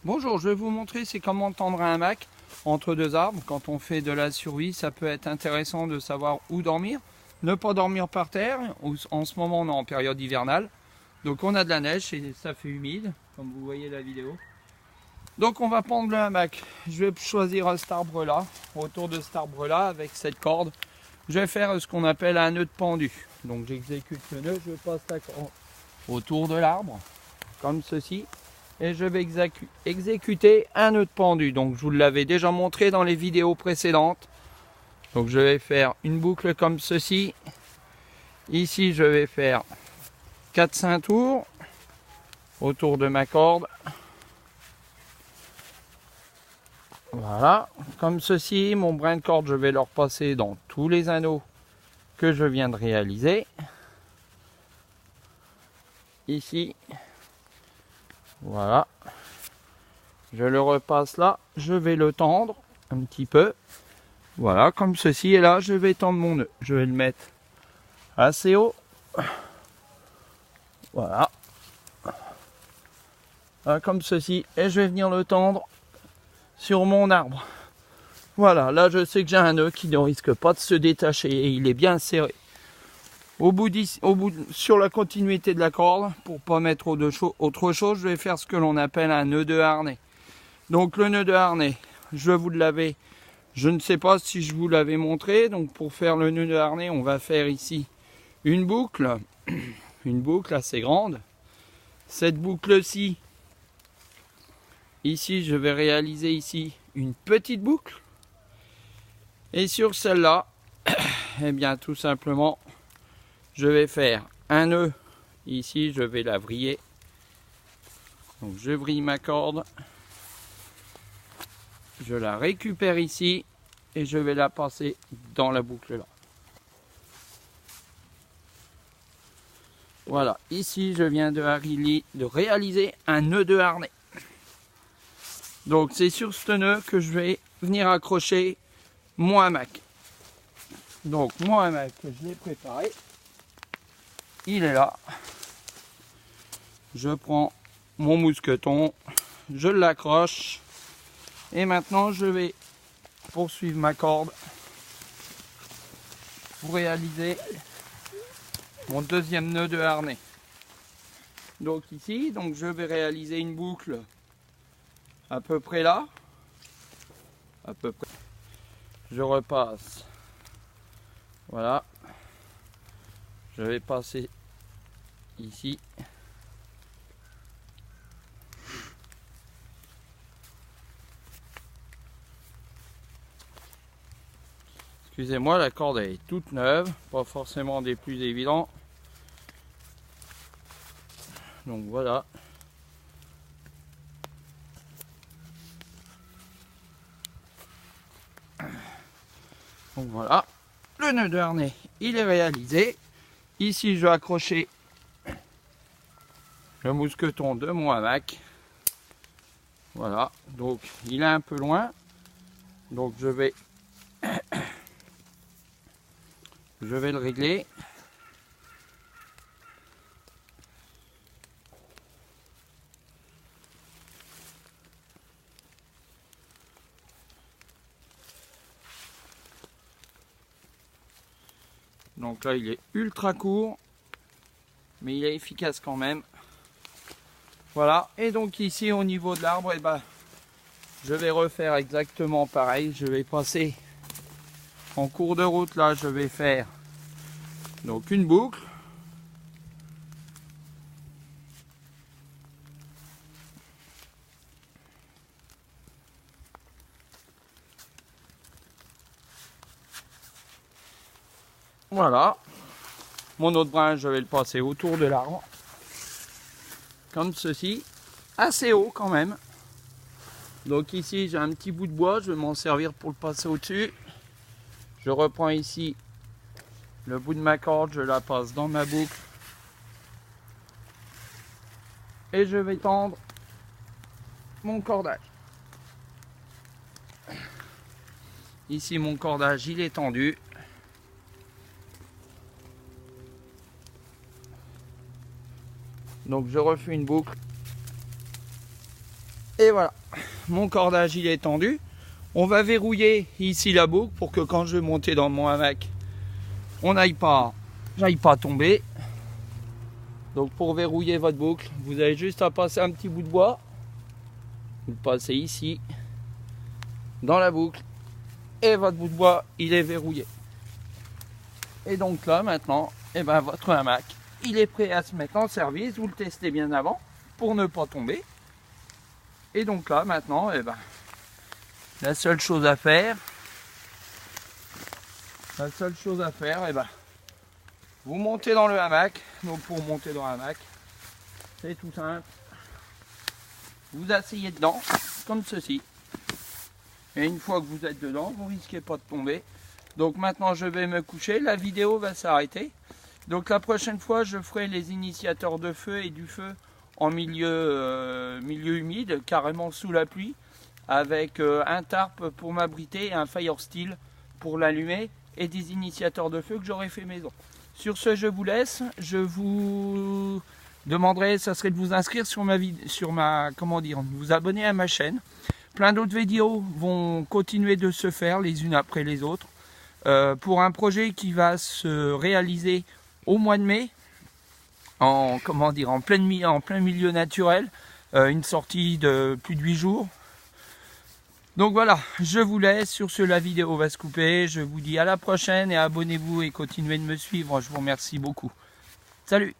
Bonjour, je vais vous montrer c'est comment tendre un hamac entre deux arbres. Quand on fait de la survie, ça peut être intéressant de savoir où dormir. Ne pas dormir par terre. En ce moment, on est en période hivernale. Donc on a de la neige et ça fait humide, comme vous voyez la vidéo. Donc on va pendre le hamac. Je vais choisir cet arbre-là, autour de cet arbre-là, avec cette corde. Je vais faire ce qu'on appelle un nœud de pendu. Donc j'exécute le nœud, je passe la corde autour de l'arbre, comme ceci. Et je vais exécuter un nœud de pendu. Donc je vous l'avais déjà montré dans les vidéos précédentes. Donc je vais faire une boucle comme ceci. Ici je vais faire 4-5 tours autour de ma corde. Voilà, comme ceci, mon brin de corde, je vais le repasser dans tous les anneaux que je viens de réaliser. Ici, voilà, je le repasse là, je vais le tendre un petit peu. Voilà, comme ceci, et là, je vais tendre mon nœud. Je vais le mettre assez haut. Voilà. Comme ceci, et je vais venir le tendre sur mon arbre. Voilà, là je sais que j'ai un nœud qui ne risque pas de se détacher et il est bien serré. Sur la continuité de la corde, pour pas mettre autre chose, je vais faire ce que l'on appelle un nœud de harnais. Donc le nœud de harnais, je ne sais pas si je vous l'avais montré. Donc pour faire le nœud de harnais, on va faire ici une boucle assez grande. Cette boucle-ci, ici je vais réaliser ici une petite boucle. Et sur celle-là, eh bien tout simplement, je vais faire un nœud. Ici, je vais la vriller. Donc je vrille ma corde. Je la récupère ici et je vais la passer dans la boucle là. Voilà, ici je viens de réaliser un nœud de harnais. Donc c'est sur ce nœud que je vais venir accrocher mon hamac. Donc mon hamac, je l'ai préparé. Il est là. Je prends mon mousqueton, je l'accroche et maintenant je vais poursuivre ma corde pour réaliser mon deuxième nœud de harnais. Donc ici, je vais réaliser une boucle à peu près là. À peu près. Je repasse. Voilà. Je vais passer ici. Excusez-moi, la corde est toute neuve, pas forcément des plus évidents. Donc voilà. Donc voilà, le nœud de harnais, il est réalisé. Ici, je vais accrocher le mousqueton de mon hamac. Voilà, donc il est un peu loin. Donc je vais le régler. Donc là, il est ultra court, mais il est efficace quand même. Voilà, et donc ici au niveau de l'arbre, je vais refaire exactement pareil. Je vais passer en cours de route, là, je vais faire donc une boucle. Voilà, mon autre brin, je vais le passer autour de l'arbre, comme ceci, assez haut quand même. Donc ici, j'ai un petit bout de bois, je vais m'en servir pour le passer au-dessus. Je reprends ici le bout de ma corde, je la passe dans ma boucle. Et je vais tendre mon cordage. Ici, mon cordage, il est tendu. Donc je refais une boucle Et voilà, mon cordage il est tendu. On va verrouiller ici la boucle pour que quand je vais monter dans mon hamac, on n'aille pas tomber. Donc pour verrouiller votre boucle, vous avez juste à passer un petit bout de bois. Vous le passez ici, dans la boucle, et votre bout de bois, il est verrouillé. Et donc là, maintenant, votre hamac, il est prêt à se mettre en service. Vous le testez bien avant, pour ne pas tomber. Et donc là, maintenant, la seule chose à faire, vous montez dans le hamac. Donc pour monter dans le hamac, c'est tout simple. Vous asseyez dedans, comme ceci. Et une fois que vous êtes dedans, vous risquez pas de tomber. Donc maintenant je vais me coucher, la vidéo va s'arrêter. Donc la prochaine fois, je ferai les initiateurs de feu et du feu en milieu humide, carrément sous la pluie, avec un tarp pour m'abriter et un fire steel pour l'allumer, et des initiateurs de feu que j'aurai fait maison. Sur ce, je vous laisse. Je vous demanderai, ça serait de vous inscrire de vous abonner à ma chaîne. Plein d'autres vidéos vont continuer de se faire les unes après les autres pour un projet qui va se réaliser au mois de mai, en plein milieu naturel, une sortie de plus de 8 jours. Donc voilà, je vous laisse. Sur ce, la vidéo va se couper. Je vous dis à la prochaine et abonnez-vous et continuez de me suivre. Je vous remercie beaucoup. Salut!